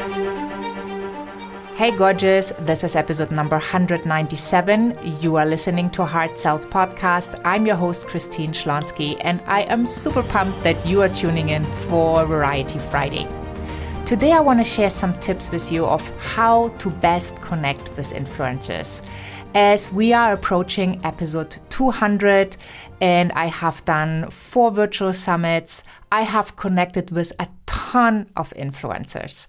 Hey gorgeous, this is episode number 197. You are listening to Heart Sells Podcast. I'm your host, Christine Schlonsky, and I am super pumped that you are tuning in for Variety Friday. Today I want to share some tips with you of how to best connect with influencers. As we are approaching episode 200 and I have done 4 virtual summits, I have connected with a ton of influencers.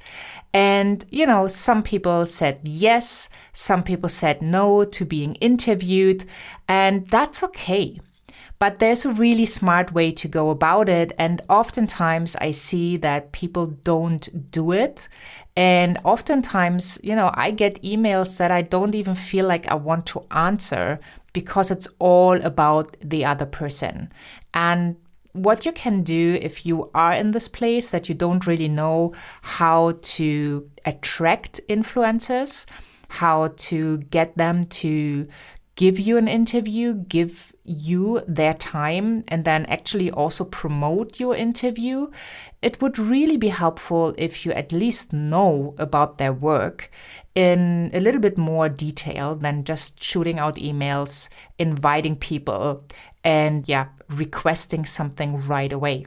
And, some people said yes, some people said no to being interviewed, and that's okay. But there's a really smart way to go about it. And oftentimes I see that people don't do it. And oftentimes, I get emails that I don't even feel like I want to answer because it's all about the other person. And what you can do if you are in this place that you don't really know how to attract influencers, how to get them to give you an interview, give you their time, and then actually also promote your interview, it would really be helpful if you at least know about their work in a little bit more detail than just shooting out emails, inviting people, and requesting something right away.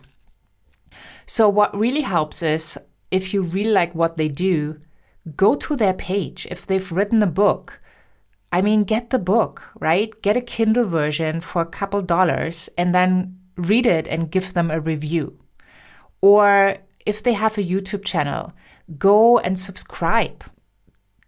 So what really helps is if you really like what they do, go to their page. If they've written a book, get the book, right? Get a Kindle version for a couple dollars and then read it and give them a review. Or if they have a YouTube channel, go and subscribe.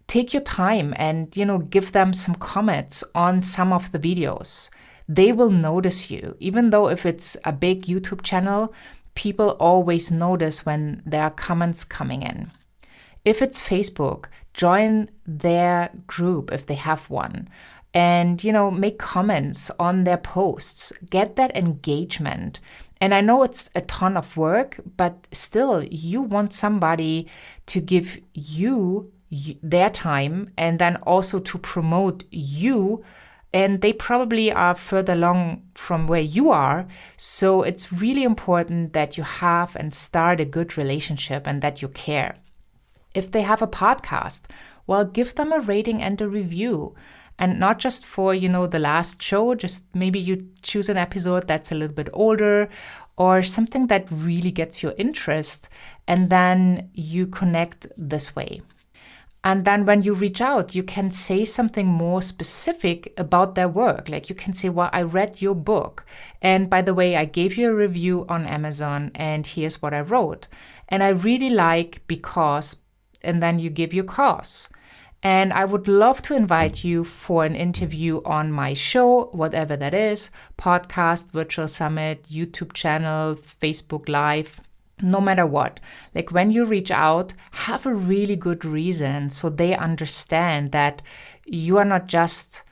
Take your time and, give them some comments on some of the videos. They will notice you. Even though if it's a big YouTube channel, people always notice when there are comments coming in. If it's Facebook, join their group if they have one and, make comments on their posts. Get that engagement. And I know it's a ton of work, but still you want somebody to give you their time and then also to promote you. And they probably are further along from where you are. So it's really important that you have and start a good relationship and that you care. If they have a podcast, well, give them a rating and a review. And not just for, the last show, just maybe you choose an episode that's a little bit older or something that really gets your interest. And then you connect this way. And then when you reach out, you can say something more specific about their work. Like you can say, well, I read your book. And by the way, I gave you a review on Amazon and here's what I wrote. And I really like because, and then you give your cause. And I would love to invite you for an interview on my show, whatever that is, podcast, virtual summit, YouTube channel, Facebook Live. No matter what, like when you reach out, have a really good reason so they understand that you are not just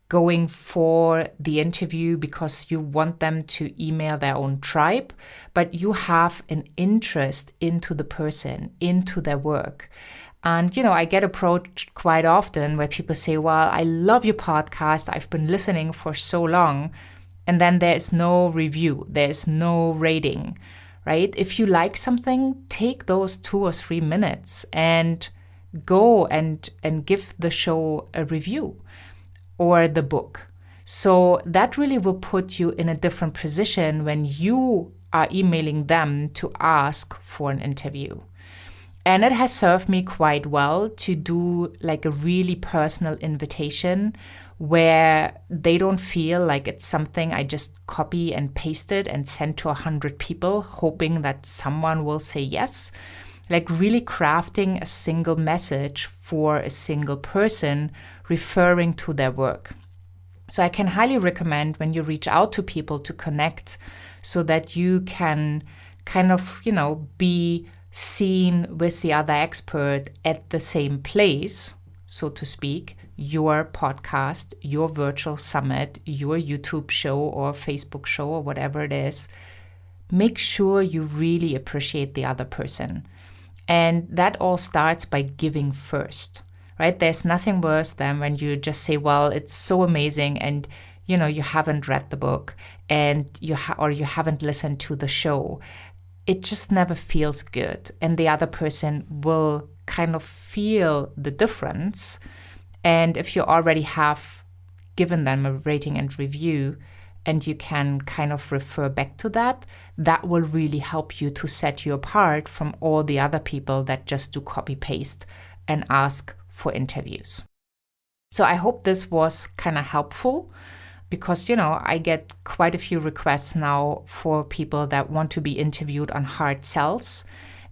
going for the interview because you want them to email their own tribe, but you have an interest into the person, into their work. And, I get approached quite often where people say, well, I love your podcast. I've been listening for so long. And then there's no review. There's no rating. Right? If you like something, take those 2 or 3 minutes and go and give the show a review or the book. So that really will put you in a different position when you are emailing them to ask for an interview. And it has served me quite well to do like a really personal invitation where they don't feel like it's something I just copy and pasted and send to 100 people, hoping that someone will say yes. Like really crafting a single message for a single person referring to their work. So I can highly recommend when you reach out to people to connect so that you can kind of, be seen with the other expert at the same place, so to speak, your podcast, your virtual summit, your YouTube show or Facebook show or whatever it is. Make sure you really appreciate the other person. And that all starts by giving first, right? There's nothing worse than when you just say, well, it's so amazing and you haven't read the book and you haven't listened to the show. It just never feels good. And the other person will kind of feel the difference. And if you already have given them a rating and review, and you can kind of refer back to that, that will really help you to set you apart from all the other people that just do copy paste and ask for interviews. So I hope this was kind of helpful, because, I get quite a few requests now for people that want to be interviewed on hard sells.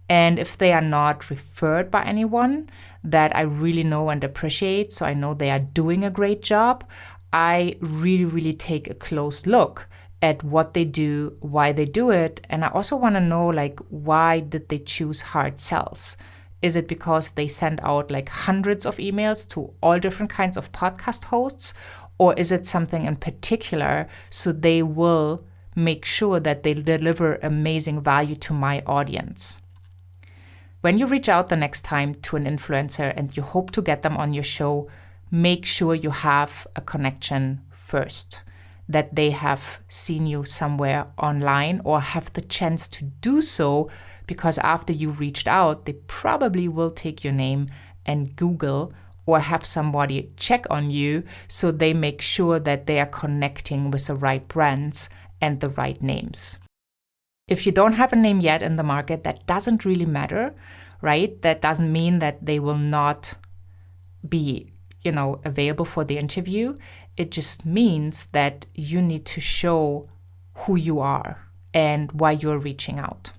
And if they are not referred by anyone that I really know and appreciate, so I know they are doing a great job, I really, really take a close look at what they do, why they do it. And I also want to know, why did they choose hard sells? Is it because they send out hundreds of emails to all different kinds of podcast hosts? Or is it something in particular so they will make sure that they deliver amazing value to my audience? When you reach out the next time to an influencer and you hope to get them on your show, make sure you have a connection first, that they have seen you somewhere online or have the chance to do so, because after you reached out, they probably will take your name and Google or have somebody check on you, so they make sure that they are connecting with the right brands and the right names. If you don't have a name yet in the market, that doesn't really matter, right? That doesn't mean that they will not be, available for the interview. It just means that you need to show who you are and why you're reaching out.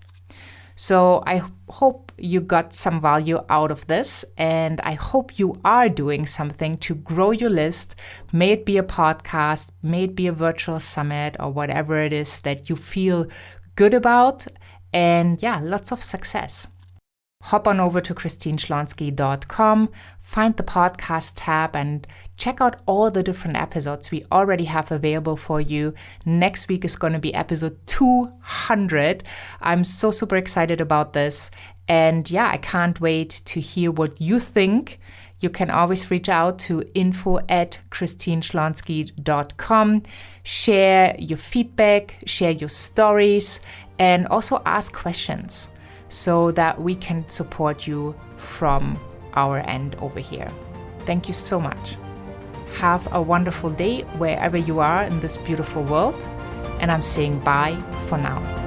So I hope you got some value out of this, and I hope you are doing something to grow your list. May it be a podcast, may it be a virtual summit, or whatever it is that you feel good about. And lots of success. Hop on over to christineschlonski.com, find the podcast tab, and check out all the different episodes we already have available for you. Next week is going to be episode 200. I'm so super excited about this. And I can't wait to hear what you think. You can always reach out to info@christineschlonski.com. Share your feedback, share your stories, and also ask questions, so that we can support you from our end over here. Thank you so much. Have a wonderful day wherever you are in this beautiful world, and I'm saying bye for now.